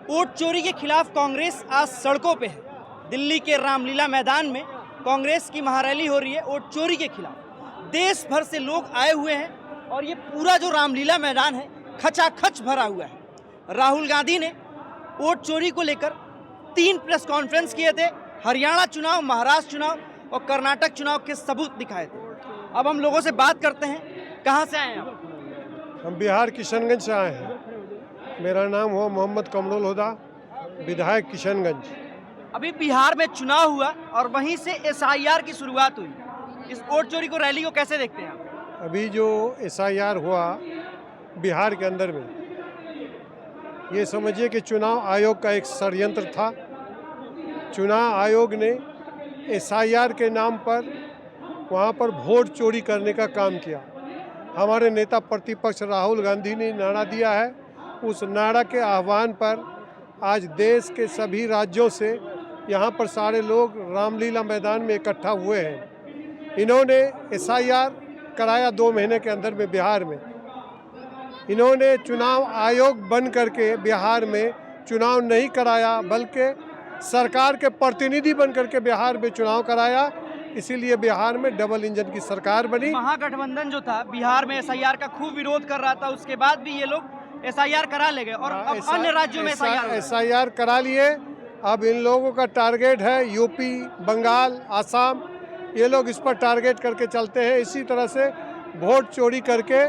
Vote चोरी के खिलाफ कांग्रेस आज सड़कों पे है। दिल्ली के रामलीला मैदान में कांग्रेस की महारैली हो रही है वोट चोरी के खिलाफ। देश भर से लोग आए हुए हैं और ये पूरा जो रामलीला मैदान है खचाखच भरा हुआ है। राहुल गांधी ने वोट चोरी को लेकर 3 प्रेस कॉन्फ्रेंस किए थे। हरियाणा चुनाव, महाराष्ट्र चुनाव और कर्नाटक चुनाव के सबूत दिखाए थे। अब हम लोगों से बात करते हैं। कहाँ से आए हैं आप? हम बिहार किशनगंज से आए हैं। मेरा नाम हुआ मोहम्मद कमरुल हुदा, विधायक किशनगंज। अभी बिहार में चुनाव हुआ और वहीं से एसआईआर की शुरुआत हुई। इस वोट चोरी को, रैली को कैसे देखते हैं आप? अभी जो एसआईआर हुआ बिहार के अंदर में, ये समझिए कि चुनाव आयोग का एक षड्यंत्र था। चुनाव आयोग ने एसआईआर के नाम पर वहाँ पर वोट चोरी करने का काम किया। हमारे नेता प्रतिपक्ष राहुल गांधी ने नारा दिया है। उस नारा के आह्वान पर आज देश के सभी राज्यों से यहाँ पर सारे लोग रामलीला मैदान में इकट्ठा हुए हैं। इन्होंने एसआईआर कराया 2 महीने के अंदर में बिहार में। इन्होंने चुनाव आयोग बन करके बिहार में चुनाव नहीं कराया, बल्कि सरकार के प्रतिनिधि बन करके बिहार में चुनाव कराया। इसीलिए बिहार में डबल इंजन की सरकार बनी। महागठबंधन जो था बिहार में एसआईआर का खूब विरोध कर रहा था, उसके बाद भी ये लोग एसआईआर करा ले गए और अब अन्य राज्यों में एसआईआर करा लिए। अब इन लोगों का टारगेट है यूपी, बंगाल, आसाम, ये लोग इस पर टारगेट करके चलते हैं। इसी तरह से वोट चोरी करके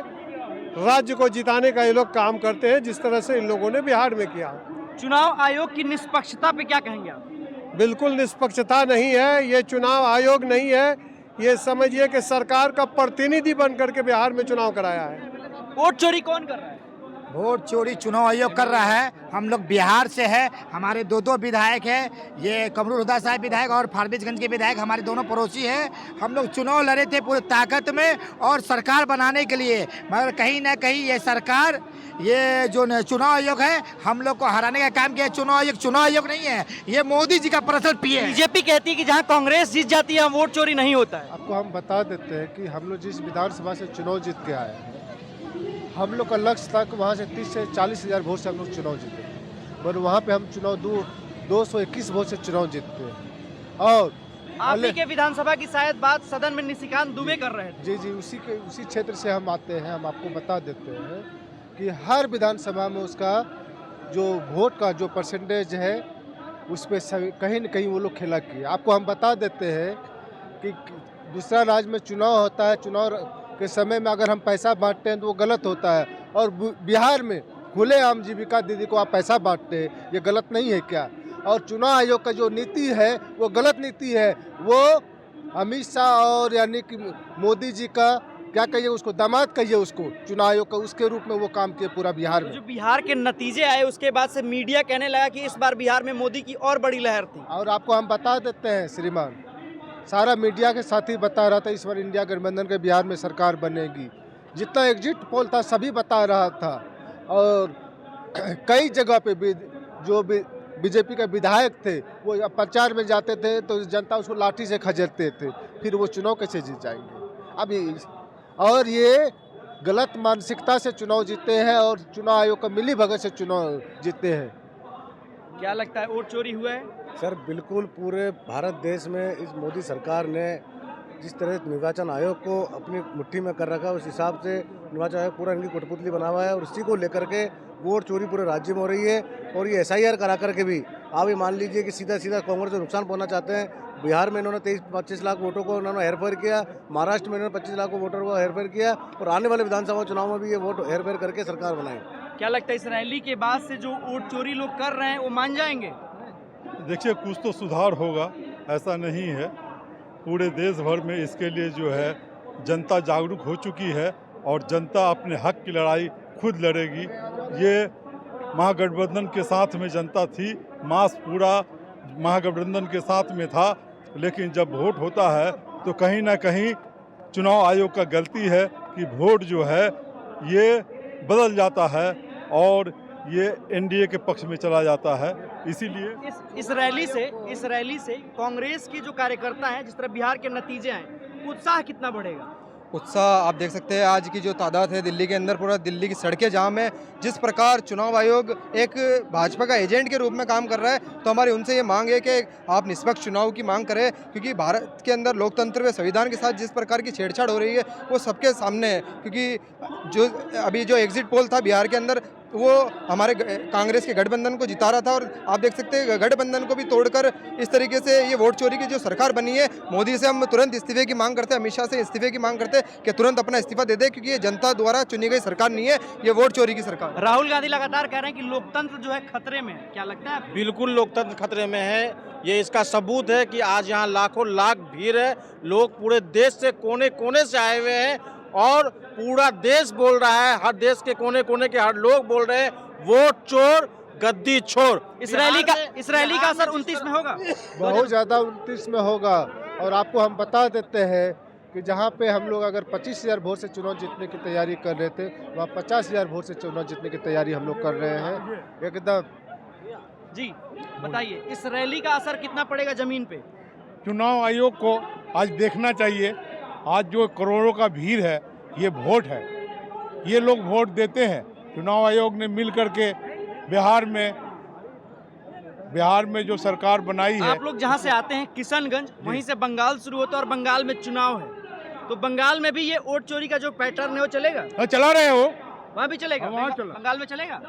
राज्य को जिताने का ये लोग काम करते हैं, जिस तरह से इन लोगों ने बिहार में किया। चुनाव आयोग की निष्पक्षता पे क्या कहेंगे आप? बिल्कुल निष्पक्षता नहीं है, ये चुनाव आयोग नहीं है। ये समझिए कि सरकार का प्रतिनिधि बन करके बिहार में चुनाव कराया है। वोट चोरी कौन कर रहा है? वोट चोरी चुनाव आयोग कर रहा है। हम लोग बिहार से है, हमारे 2 विधायक हैं। ये कमरुल हुदा साहब विधायक और फारबिसगंज के विधायक हमारे दोनों पड़ोसी हैं। हम लोग चुनाव लड़े थे पूरी ताकत में और सरकार बनाने के लिए, मगर कहीं ना कहीं ये सरकार, ये जो चुनाव आयोग है, हम लोग को हराने का काम किया। चुनाव आयोग नहीं है, ये मोदी जी का पर्सनल पीए। बीजेपी कहती है कि जहां कांग्रेस जीत जाती है वोट चोरी नहीं होता है। आपको हम बता देते हैं कि हम लोग जिस विधानसभा से चुनाव जीत के आए हैं, हम लोग का लक्ष्य था कि वहाँ से 30 से 40 हज़ार वोट से हम लोग चुनाव जीते, पर वहाँ पे हम चुनाव 221 वोट से चुनाव जीतते हैं। और आप ही के विधानसभा की शायद बात सदन में निशिकांत दुबे कर रहे थे। जी, उसी क्षेत्र से हम आते हैं। हम आपको बता देते हैं कि हर विधानसभा में उसका जो वोट का जो परसेंटेज है, उस पर कहीं न कहीं वो लोग खेला किए। आपको हम बता देते हैं कि दूसरा राज्य में चुनाव होता है, चुनाव के समय में अगर हम पैसा बांटते हैं तो वो गलत होता है, और बिहार में खुलेआम जीविका दीदी को आप पैसा बांटते हैं, ये गलत नहीं है क्या? और चुनाव आयोग का जो नीति है वो गलत नीति है। वो अमित शाह और यानी कि मोदी जी का क्या कहिए, उसको दामाद कहिए, उसको चुनाव आयोग का उसके रूप में वो काम किए पूरा बिहार में। जो बिहार के नतीजे आए उसके बाद से मीडिया कहने लगा कि इस बार बिहार में मोदी की और बड़ी लहर थी। और आपको हम बता देते हैं श्रीमान, सारा मीडिया के साथ ही बता रहा था इस बार इंडिया गठबंधन के बिहार में सरकार बनेगी। जितना एग्जिट पोल था सभी बता रहा था, और कई जगह पे भी जो बीजेपी के विधायक थे वो प्रचार में जाते थे तो जनता उसको लाठी से खदेड़ते थे, फिर वो चुनाव कैसे जीत जाएंगे अभी। और ये गलत मानसिकता से चुनाव जीते हैं और चुनाव आयोग का मिली भगत से चुनाव जीते हैं। क्या लगता है वोट चोरी हुआ है? सर बिल्कुल, पूरे भारत देश में इस मोदी सरकार ने जिस तरह निर्वाचन आयोग को अपनी मुट्ठी में कर रखा है, उस हिसाब से निर्वाचन आयोग पूरा इनकी कठपुतली बना हुआ है और इसी को लेकर के वोट चोरी पूरे राज्य में हो रही है। और ये एसआईआर करा करके भी आप ये मान लीजिए कि सीधा कांग्रेस को नुकसान पहुंचना चाहते हैं। बिहार में इन्होंने 23-25 लाख वोटों को इन्होंने हेरफेर किया, महाराष्ट्र में इन्होंने 25 लाख वोटर को हेरफेर किया, और आने वाले विधानसभा चुनाव में भी ये वोट हेरफेर करके सरकार बनाई। क्या लगता है इस रैली के बाद से जो वोट चोरी लोग कर रहे हैं वो मान जाएंगे? देखिए, कुछ तो सुधार होगा, ऐसा नहीं है। पूरे देश भर में इसके लिए जो है जनता जागरूक हो चुकी है और जनता अपने हक की लड़ाई खुद लड़ेगी। ये महागठबंधन के साथ में जनता थी, मास पूरा महागठबंधन के साथ में था, लेकिन जब वोट होता है तो कहीं ना कहीं चुनाव आयोग का गलती है कि वोट जो है ये बदल जाता है और ये एनडीए के पक्ष में चला जाता है। इसीलिए इस रैली से कांग्रेस की जो कार्यकर्ता हैं, जिस तरह बिहार के नतीजे हैं, उत्साह कितना बढ़ेगा? उत्साह आप देख सकते हैं। आज की जो तादाद है दिल्ली के अंदर, पूरा दिल्ली की सड़कें जाम है। जिस प्रकार चुनाव आयोग एक भाजपा का एजेंट के रूप में काम कर रहा है, तो हमारी उनसे ये मांग है कि आप निष्पक्ष चुनाव की मांग करें, क्योंकि भारत के अंदर लोकतंत्र व संविधान के साथ जिस प्रकार की छेड़छाड़ हो रही है वो सबके सामने है। क्योंकि जो अभी जो एग्जिट पोल था बिहार के अंदर, वो हमारे कांग्रेस के गठबंधन को जिता रहा था, और आप देख सकते हैं गठबंधन को भी तोड़कर इस तरीके से ये वोट चोरी की जो सरकार बनी है, मोदी से हम तुरंत इस्तीफे की मांग करते हैं, अमित शाह से इस्तीफे की मांग करते हैं कि तुरंत अपना इस्तीफा दे दे, क्योंकि ये जनता द्वारा चुनी गई सरकार नहीं है, ये वोट चोरी की सरकार है। राहुल गांधी लगातार कह रहे हैं कि लोकतंत्र जो है खतरे में है, क्या लगता है आपको? बिल्कुल लोकतंत्र खतरे में है। ये इसका सबूत है कि आज यहाँ लाखों लाख भीड़ है, लोग पूरे देश से कोने कोने से आए हुए हैं और पूरा देश बोल रहा है, हर देश के कोने कोने के हर लोग बोल रहे हैं वोट चोर गद्दी छोड़। इस रैली का असर 29 में होगा, बहुत ज़्यादा 29 में होगा। और आपको हम बता देते हैं कि जहाँ पे हम लोग अगर 25,000 वोट से चुनाव जीतने की तैयारी कर रहे थे, वहाँ 50,000 वोट से चुनाव जीतने की तैयारी हम लोग कर रहे हैं एकदम। जी बताइए, इस रैली का असर कितना पड़ेगा जमीन पे? चुनाव आयोग को आज देखना चाहिए, आज जो करोड़ों का भीड़ है ये वोट है, ये लोग वोट देते हैं। चुनाव आयोग ने मिल करके बिहार में जो सरकार बनाई है। आप लोग जहाँ से आते हैं किशनगंज, वहीं से बंगाल शुरू होता है और बंगाल में चुनाव है, तो बंगाल में भी ये वोट चोरी का जो पैटर्न है वो चलेगा? चला रहे हो, वहाँ भी चलेगा? वहाँ चला। बंगाल में चलेगा?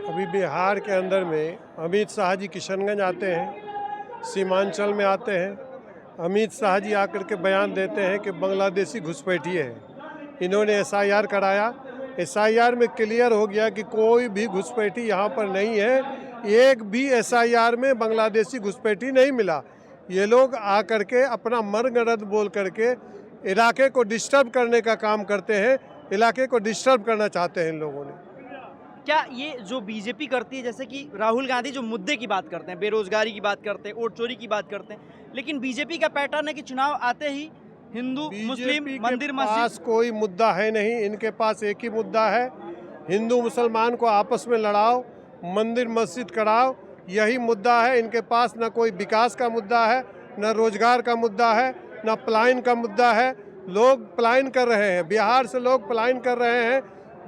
अभी बिहार के अंदर में अमित शाह जी किशनगंज आते हैं, सीमांचल में आते हैं, अमित शाह जी आकर के बयान देते हैं कि बांग्लादेशी घुसपैठिए हैं। इन्होंने SIR कराया, SIR में क्लियर हो गया कि कोई भी घुसपैठी यहाँ पर नहीं है, एक भी SIR में बांग्लादेशी घुसपैठी नहीं मिला। ये लोग आकर के अपना मर्गरद बोल करके इलाके को डिस्टर्ब करने का काम करते हैं, इलाके को डिस्टर्ब करना चाहते हैं इन लोगों ने। क्या ये जो बीजेपी करती है, जैसे कि राहुल गांधी जो मुद्दे की बात करते हैं, बेरोजगारी की बात करते हैं, वोट चोरी की बात करते हैं, लेकिन बीजेपी का पैटर्न है कि चुनाव आते ही हिंदू मुस्लिम मंदिर पास मस्जिद। कोई मुद्दा है नहीं, इनके पास एक ही मुद्दा है, हिंदू मुसलमान को आपस में लड़ाओ, मंदिर मस्जिद कराओ, यही मुद्दा है इनके पास। न कोई विकास का मुद्दा है, न रोजगार का मुद्दा है, न पलायन का मुद्दा है। लोग पलायन कर रहे हैं, बिहार से लोग पलायन कर रहे हैं,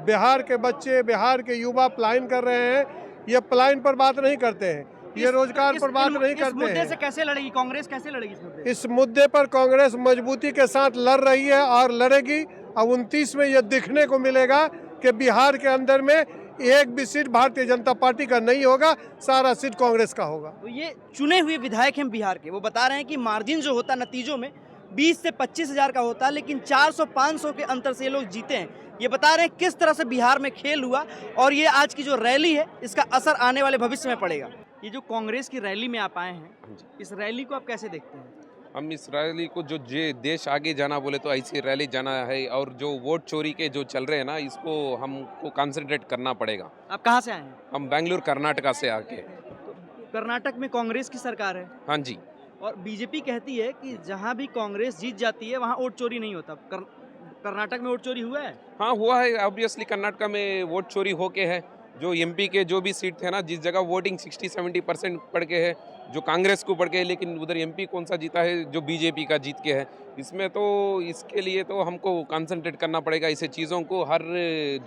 बिहार के बच्चे, बिहार के युवा पलायन कर रहे हैं। ये पलायन पर बात नहीं करते हैं, ये रोजगार पर बात नहीं करते मुद्दे हैं। से कैसे लड़ेगी कांग्रेस, कैसे लड़ेगी इस मुद्दे पर कांग्रेस मजबूती के साथ लड़ रही है और लड़ेगी। अब 29 में यह दिखने को मिलेगा कि बिहार के अंदर में एक भी सीट भारतीय जनता पार्टी का नहीं होगा, सारा सीट कांग्रेस का होगा। तो ये चुने हुए विधायक हैं बिहार के, वो बता रहे हैं कि मार्जिन जो होता है नतीजों में 20 से 25 हज़ार का होता है, लेकिन 400-500 के अंतर से ये लोग जीते हैं। ये बता रहे हैं किस तरह से बिहार में खेल हुआ, और ये आज की जो रैली है इसका असर आने वाले भविष्य में पड़ेगा। ये जो कांग्रेस की रैली में आप आए हैं, इस रैली को आप कैसे देखते हैं? हम इस रैली को जो देश आगे जाना बोले तो ऐसी रैली जाना है, और जो वोट चोरी के जो चल रहे हैं ना, इसको हमको कंसंट्रेट करना पड़ेगा। आप कहाँ से आए हैं? हम बेंगलुरु कर्नाटका से आके। तो कर्नाटक में कांग्रेस की सरकार है, हाँ जी। और बीजेपी कहती है कि जहाँ भी कांग्रेस जीत जाती है वहाँ वोट चोरी नहीं होता। कर्नाटक में वोट चोरी हुआ है? हाँ हुआ है, ऑब्वियसली कर्नाटका में वोट चोरी होके है। जो MP के जो भी सीट थे ना, जिस जगह वोटिंग 60-70% पड़ के है जो कांग्रेस को पड़ के है, लेकिन उधर MP कौन सा जीता है, जो BJP का जीत के है। इसमें तो इसके लिए तो हमको कंसंट्रेट करना पड़ेगा ऐसे चीज़ों को। हर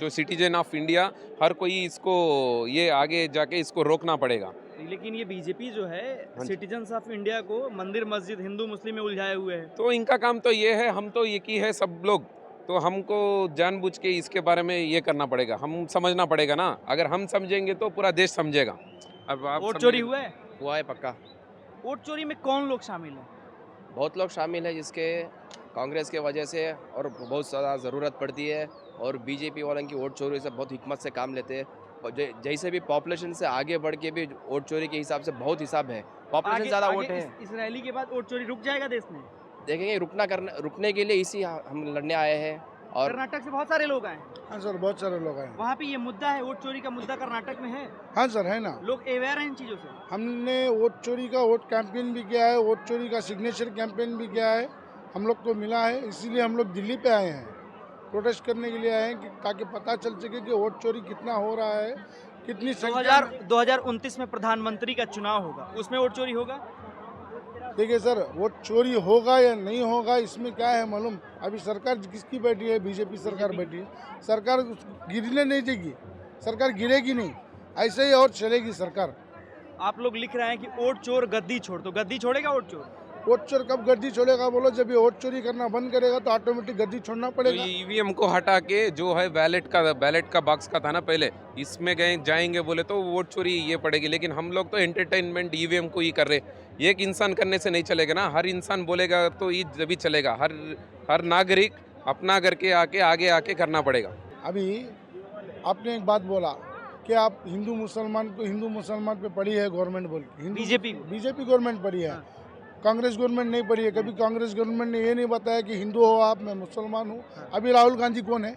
जो सिटीजन ऑफ इंडिया, हर कोई इसको ये आगे जाके इसको रोकना पड़ेगा। लेकिन ये बीजेपी जो है सिटीजन्स ऑफ इंडिया को मंदिर मस्जिद हिंदू मुस्लिम में उलझाए हुए है। तो इनका काम तो ये है, हम तो एक ही है सब लोग, तो हमको जानबूझ के इसके बारे में ये करना पड़ेगा, हम समझना पड़ेगा ना। अगर हम समझेंगे तो पूरा देश समझेगा। अब आप वोट चोरी हुआ है? हुआ है पक्का। वोट चोरी में कौन लोग शामिल हैं? बहुत लोग शामिल हैं, जिसके कांग्रेस के वजह से और बहुत ज़्यादा ज़रूरत पड़ती है, और बीजेपी वालों की वोट चोरी से बहुत हिकमत से काम लेते हैं। जैसे भी पॉपुलेशन से आगे बढ़ के भी वोट चोरी के हिसाब से बहुत हिसाब है, पॉपुलेशन ज़्यादा वोट है। इस रैली के बाद वोट चोरी रुक जाएगा देश में? देखेंगे, रुकने के लिए इसी हम लड़ने आए हैं। और कर्नाटक से बहुत सारे लोग आए हैं। हाँ सर, बहुत सारे लोग आए हैं। वहाँ पे ये मुद्दा है, वोट चोरी का मुद्दा कर्नाटक में है। हाँ सर, है ना। लोग अवेयर हैं इन चीज़ों से। हमने वोट चोरी का वोट कैंपेन भी किया है, वोट चोरी का सिग्नेचर कैंपेन भी किया है, हम लोग को मिला है। इसीलिए हम लोग दिल्ली पे आए हैं, प्रोटेस्ट करने के लिए आए हैं, ताकि पता चल सके कि वोट चोरी कितना हो रहा है, कितनी 2029 में प्रधानमंत्री का चुनाव होगा, उसमें वोट चोरी होगा? देखिए सर, वोट चोरी होगा या नहीं होगा इसमें क्या है मालूम। अभी सरकार किसकी बैठी है? बीजेपी सरकार बैठी है। सरकार गिरने नहीं देगी, सरकार गिरेगी नहीं, ऐसे ही और चलेगी सरकार। आप लोग लिख रहे हैं कि वोट चोर गद्दी छोड़, तो गद्दी छोड़ेगा वोट चोर? वोट चोर कब गद्दी छोड़ेगा बोलो? जब ये वोट चोरी करना बंद करेगा तो ऑटोमेटिक गद्दी छोड़ना तो पड़ेगा। ईवीएम को हटा के जो है बैलेट का बॉक्स का था ना पहले, इसमें गए जाएंगे बोले तो वोट चोरी ये पड़ेगी। लेकिन हम लोग तो एंटरटेनमेंट ईवीएम को ही कर रहे। एक इंसान करने से नहीं चलेगा ना, हर इंसान बोलेगा तो ये जभी चलेगा। हर नागरिक अपना करके आगे आके करना पड़ेगा। अभी आपने एक बात बोला कि आप हिंदू मुसलमान पे पड़ी है गवर्नमेंट बोल के। बीजेपी गवर्नमेंट पड़ी है, कांग्रेस गवर्नमेंट नहीं पड़ी है। कभी कांग्रेस गवर्नमेंट ने ये नहीं बताया कि हिंदू हो आप, मैं मुसलमान हूँ। अभी राहुल गांधी कौन है?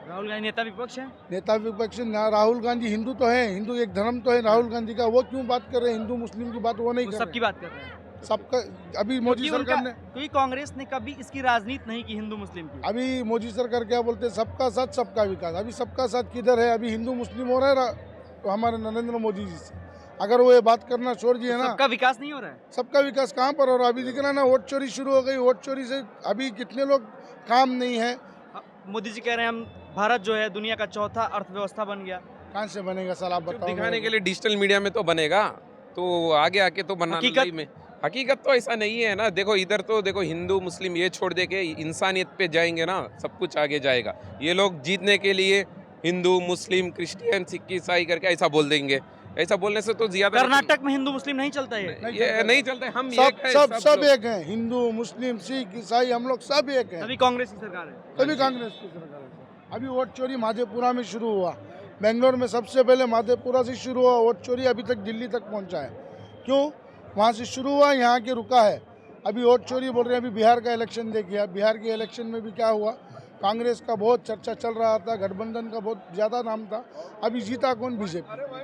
राहुल गांधी नेता विपक्ष है। नेता विपक्ष ना, राहुल गांधी हिंदू तो है, हिंदू एक धर्म तो है राहुल गांधी का। वो क्यों बात कर रहे हैं हिंदू मुस्लिम की बात? वो नहीं कर सबकी बात कर रहे हैं, रहे। सबका अभी मोदी सरकार ने, क्योंकि कांग्रेस ने कभी इसकी राजनीति नहीं की हिंदू मुस्लिम की। अभी मोदी सरकार क्या बोलते हैं? सबका साथ सबका विकास। अभी सबका साथ किधर है? अभी हिंदू मुस्लिम हो रहा है तो हमारे नरेंद्र मोदी जी से। अगर वो ये बात करना छोड़ दिए ना, सबका विकास नहीं हो रहा है। सबका विकास कहाँ पर हो रहा है? अभी दिख रहा है ना, वोट चोरी शुरू हो गई। वोट चोरी से अभी कितने लोग काम नहीं है। मोदी जी कह रहे हैं हम भारत जो है दुनिया का चौथा अर्थव्यवस्था बन गया। कहाँ से बनेगा सर, आप बताओ। दिखाने के लिए डिजिटल मीडिया में तो बनेगा, तो आगे आके तो बनना नहीं में। हकीकत तो ऐसा नहीं है ना। देखो इधर तो देखो हिंदू मुस्लिम ये छोड़ दे के इंसानियत पे जाएंगे ना, सब कुछ आगे जाएगा। ये लोग जीतने के लिए हिंदू मुस्लिम क्रिश्चियन सिख ईसाई करके ऐसा बोल देंगे। ऐसा बोलने से तो ज्यादा कर्नाटक में हिंदू मुस्लिम नहीं चलता है। ये नहीं चलता है। हम सब एक हैं, हिंदू मुस्लिम सिख ईसाई, हम लोग सब एक हैं। तभी कांग्रेस की सरकार है। तभी कांग्रेस की सरकार है। अभी वोट चोरी माधेपुरा में शुरू हुआ, बेंगलोर में सबसे पहले माधेपुरा से शुरू हुआ वोट चोरी। अभी तक दिल्ली तक पहुंचा है। क्यों? वहाँ से शुरू हुआ, यहाँ के रुका है। अभी वोट चोरी बोल रहे हैं। अभी बिहार का इलेक्शन देखिए, बिहार के इलेक्शन में भी क्या हुआ? कांग्रेस का बहुत चर्चा चल रहा था, गठबंधन का बहुत ज़्यादा नाम था। अभी जीता कौन? बीजेपी।